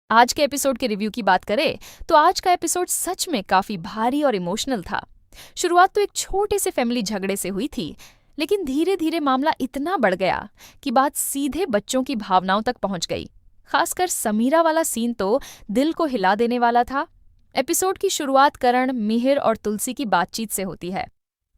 आज के एपिसोड के रिव्यू की बात करें तो आज का एपिसोड सच में काफी भारी और इमोशनल था। शुरुआत तो एक छोटे से फैमिली झगड़े से हुई थी, लेकिन धीरे धीरे मामला इतना बढ़ गया कि बात सीधे बच्चों की भावनाओं तक पहुंच गई। खासकर समीरा वाला सीन तो दिल को हिला देने वाला था। एपिसोड की शुरुआत करण, मिहिर और तुलसी की बातचीत से होती है।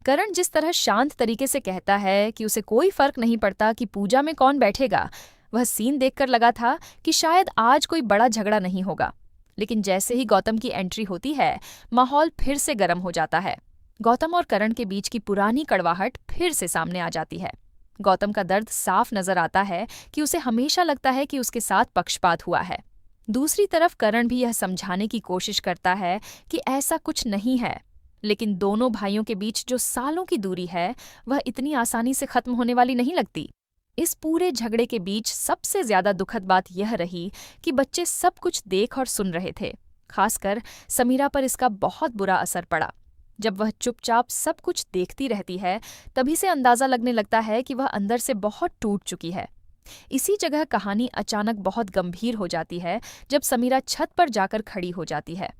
करण जिस तरह शांत तरीके से कहता है कि उसे कोई फर्क नहीं पड़ता कि पूजा में कौन बैठेगा, वह सीन देखकर लगा था कि शायद आज कोई बड़ा झगड़ा नहीं होगा। लेकिन जैसे ही गौतम की एंट्री होती है, माहौल फिर से गर्म हो जाता है। गौतम और करण के बीच की पुरानी कड़वाहट फिर से सामने आ जाती है। गौतम का दर्द साफ नजर आता है कि उसे हमेशा लगता है कि उसके साथ पक्षपात हुआ है। दूसरी तरफ करण भी यह समझाने की कोशिश करता है कि ऐसा कुछ नहीं है, लेकिन दोनों भाइयों के बीच जो सालों की दूरी है, वह इतनी आसानी से खत्म होने वाली नहीं लगती। इस पूरे झगड़े के बीच सबसे ज्यादा दुखद बात यह रही कि बच्चे सब कुछ देख और सुन रहे थे। खासकर समीरा पर इसका बहुत बुरा असर पड़ा। जब वह चुपचाप सब कुछ देखती रहती है, तभी से अंदाजा लगने लगता है कि वह अंदर से बहुत टूट चुकी है। इसी जगह कहानी अचानक बहुत गंभीर हो जाती है जब समीरा छत पर जाकर खड़ी हो जाती है।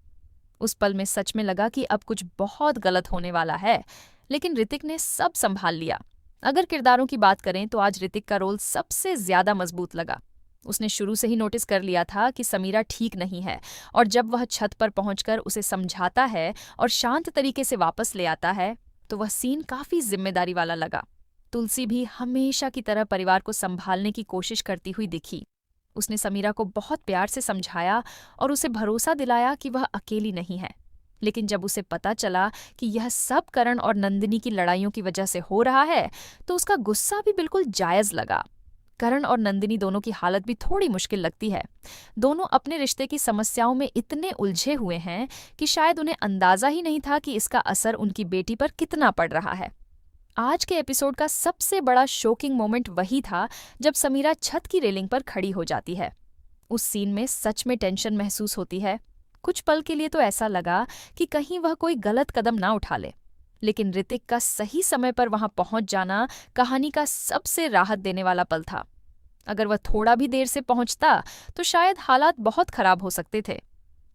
उस पल में सच में लगा कि अब कुछ बहुत गलत होने वाला है, लेकिन ऋतिक ने सब संभाल लिया। अगर किरदारों की बात करें तो आज ऋतिक का रोल सबसे ज्यादा मजबूत लगा। उसने शुरू से ही नोटिस कर लिया था कि समीरा ठीक नहीं है, और जब वह छत पर पहुंचकर उसे समझाता है और शांत तरीके से वापस ले आता है, तो वह सीन काफी जिम्मेदारी वाला लगा। तुलसी भी हमेशा की तरह परिवार को संभालने की कोशिश करती हुई दिखी। उसने समीरा को बहुत प्यार से समझाया और उसे भरोसा दिलाया कि वह अकेली नहीं है। लेकिन जब उसे पता चला कि यह सब करण और नंदिनी की लड़ाइयों की वजह से हो रहा है, तो उसका गुस्सा भी बिल्कुल जायज लगा। करण और नंदिनी दोनों की हालत भी थोड़ी मुश्किल लगती है। दोनों अपने रिश्ते की समस्याओं में इतने उलझे हुए हैं कि शायद उन्हें अंदाजा ही नहीं था कि इसका असर उनकी बेटी पर कितना पड़ रहा है। आज के एपिसोड का सबसे बड़ा शॉकिंग मोमेंट वही था जब समीरा छत की रेलिंग पर खड़ी हो जाती है। उस सीन में सच में टेंशन महसूस होती है। कुछ पल के लिए तो ऐसा लगा कि कहीं वह कोई गलत कदम ना उठा ले, लेकिन ऋतिक का सही समय पर वहां पहुंच जाना कहानी का सबसे राहत देने वाला पल था। अगर वह थोड़ा भी देर से पहुंचता तो शायद हालात बहुत खराब हो सकते थे।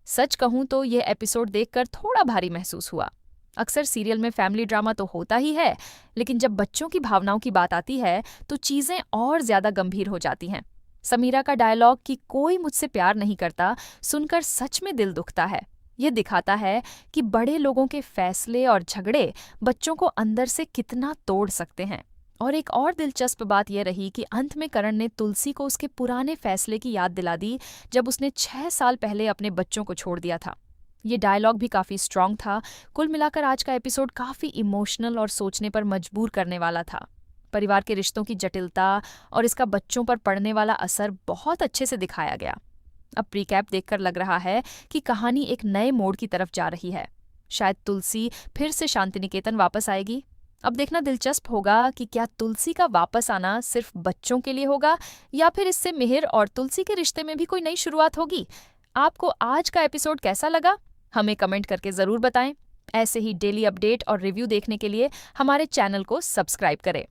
सच कहूं तो यह एपिसोड देखकर थोड़ा भारी महसूस हुआ। अक्सर सीरियल में फैमिली ड्रामा तो होता ही है, लेकिन जब बच्चों की भावनाओं की बात आती है तो चीजें और ज्यादा गंभीर हो जाती हैं। समीरा का डायलॉग कि कोई मुझसे प्यार नहीं करता सुनकर सच में दिल दुखता है। यह दिखाता है कि बड़े लोगों के फैसले और झगड़े बच्चों को अंदर से कितना तोड़ सकते हैं। और एक और दिलचस्प बात यह रही कि अंत में करण ने तुलसी को उसके पुराने फैसले की याद दिला दी, जब उसने 6 साल पहले अपने बच्चों को छोड़ दिया था। ये डायलॉग भी काफी स्ट्रांग था। कुल मिलाकर आज का एपिसोड काफी इमोशनल और सोचने पर मजबूर करने वाला था। परिवार के रिश्तों की जटिलता और इसका बच्चों पर पड़ने वाला असर बहुत अच्छे से दिखाया गया। अब प्रीकैप देखकर लग रहा है कि कहानी एक नए मोड़ की तरफ जा रही है। शायद तुलसी फिर से शांति निकेतन वापस आएगी। अब देखना दिलचस्प होगा कि क्या तुलसी का वापस आना सिर्फ बच्चों के लिए होगा, या फिर इससे मिहिर और तुलसी के रिश्ते में भी कोई नई शुरुआत होगी। आपको आज का एपिसोड कैसा लगा, हमें कमेंट करके जरूर बताएं। ऐसे ही डेली अपडेट और रिव्यू देखने के लिए हमारे चैनल को सब्सक्राइब करें।